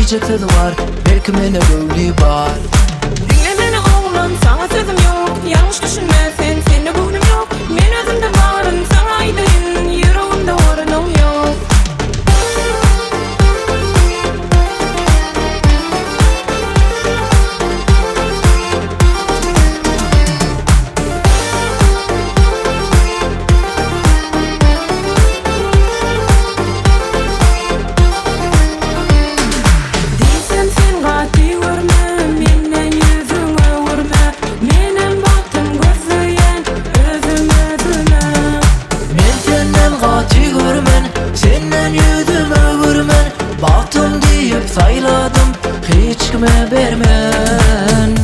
diyecek sözü var, belki mene gövli var. Dinle beni oğlan, sana sözüm yok. Yanlış düşünme sen, seninle bugünüm yok. Men özümde varım, sana aydayım. Yüreğimde varınım yok. Sayladım, hiç kime vermen.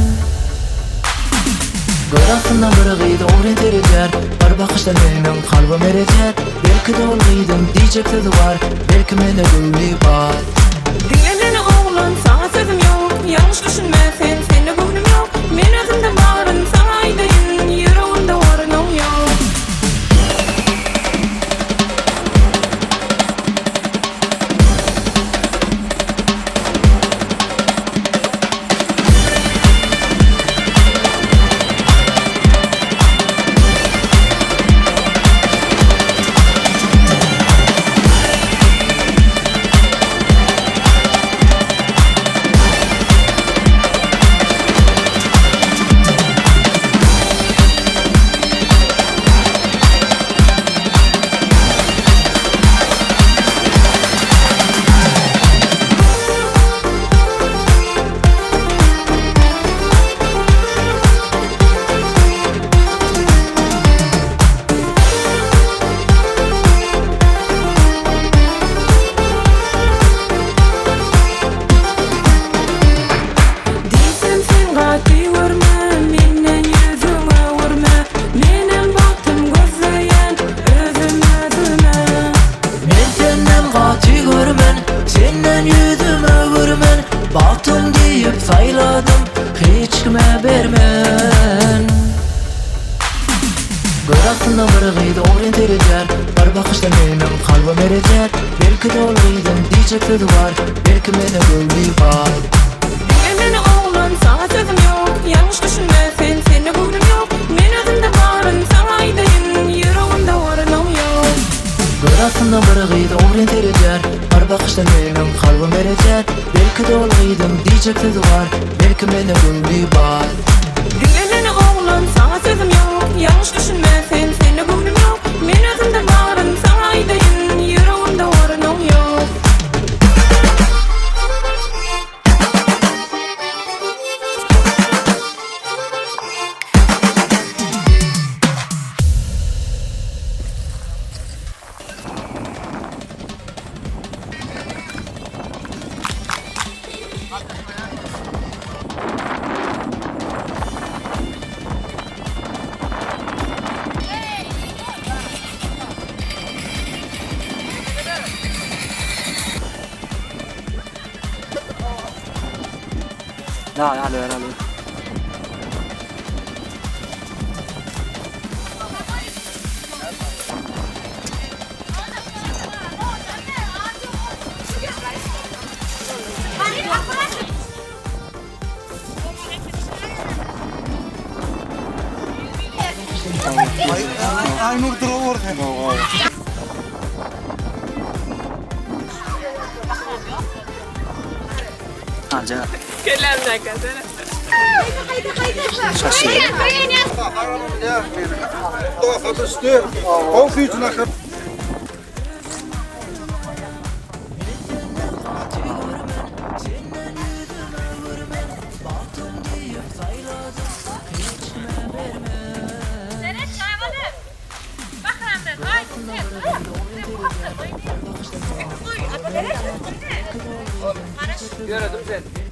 Görasından bir gıydı oğren terecer, bir bakışta benim kalbim erecer. Belki de olgıydın diyecek sözü var, belki mene gövli var. Dinle beni oğlan, sana sözüm yok. Yanlış düşünme sen, seninle bugünüm yok. Men özümde varım, sana aydayım. Yüreğimde varınım yok. Baktım deyip sayladım, hiç kime vermen. Görasından bir gıydı oğren terecer, bir bakışta benim kalbim erecer. Belki de olgıydın diyecek sözü var, belki mene gövli var. Dinle beni oğlan, sana sözüm yok. Yanlış düşünme sen, seninle bugünüm yok. Men özümde varım, sana aydayım. Yüreğimde varınım yok. Görasından bir gıydı oğren terecer, bir bakışta benim kalbim erecer. Belki de olgıydın diyecek sözü var, belki mene gövli var. Dinle beni oğlan, sana sözüm yok. Yanlış düşünme sen, seninle bugünüm yok. Men özümde varım, sana aydayım. Yüreğimde varınım yok. Ya alo. Aýnur durur hem. Anca Kelamdan kasana. şaşırdım. Doğru üstü. Konfüyütün akır. Gördüm sen.